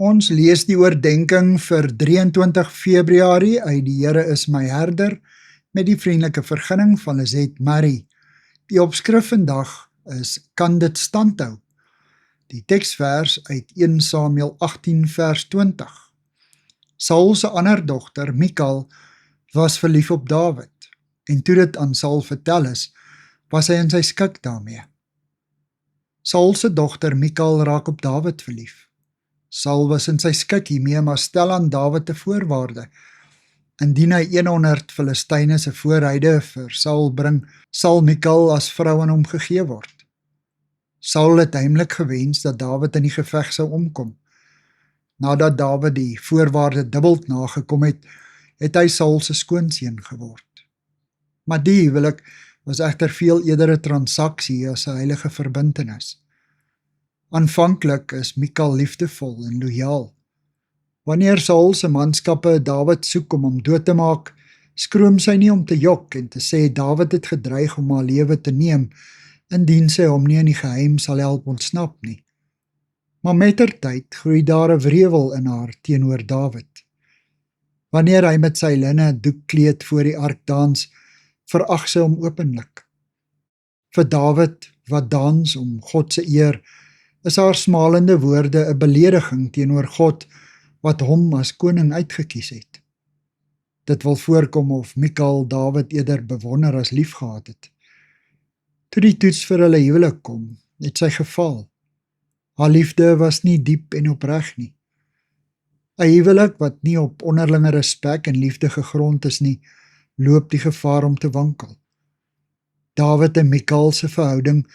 Ons lees die oordenking vir 23 Februarie uit Die Here is my herder met die vriendelike vergunning van Lizet Marie. Die opskrif vandag is Kan dit standhou? Die teksvers uit 1 Samuel 18 vers 20. Saul se ander dogter, Michal, was verlief op Dawid, en toe dit aan Saul vertel is, was hy in sy skik daarmee. Saul se dogter Michal raak op Dawid verlief. Saul was in sy skik hiermee, maar stel aan Dawid 'n voorwaarde. Indien hy 100 Filistyne se voorhuide vir Saul bring, sal Michal as vrou aan hom gegee word. Saul het heimlik gewens dat Dawid in die geveg sou omkom. Nadat Dawid die voorwaarde dubbeld nagekom het, het hy Saul se skoonseun geword. Maar die huwelik was egter veel eerder 'n transaksie as 'n heilige verbintenis. Aanvanklik is Michal liefdevol en loyaal. Wanneer Saul se manskappe Dawid soek om hom dood te maak, skroom sy nie om te jok en te sê Dawid het gedreig om haar lewe te neem, indien sy hom nie in die geheim sal help ontsnap nie. Maar mettertyd groei daar 'n wrevel in haar teenoor Dawid. Wanneer hy met sy linne doekkleed voor die ark dans, verag sy hom openlik. Vir Dawid, wat dans om God se eer, is haar smalende woorde 'n belediging teenoor God, wat hom as koning uitgekies het. Dit wil voorkom of Michal Dawid eerder bewonder as liefgehad het. Toe die toets vir hulle huwelik kom, het sy gefaal. Haar liefde was nie diep en opreg nie. 'n Huwelik wat nie op onderlinge respek en liefde gegrond is nie, loop die gevaar om te wankel. Dawid en Michal se verhouding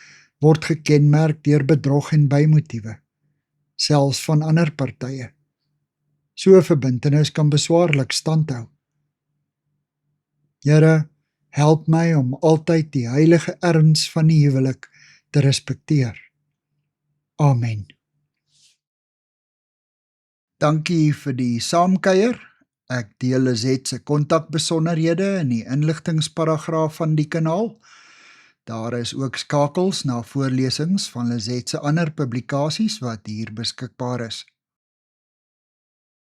word gekenmerk deur bedrog en bymotiewe, selfs van ander partye. So 'n verbintenis kan beswaarlik standhou. Here, help my om altyd die heilige erns van die huwelik te respekteer. Amen. Dankie vir die saamkuier. Ek deel Lizet se kontakbesonderhede in die inligtingsparagraaf van die kanaal. Daar is ook skakels na voorlesings van Lizet se ander publikasies wat hier beskikbaar is.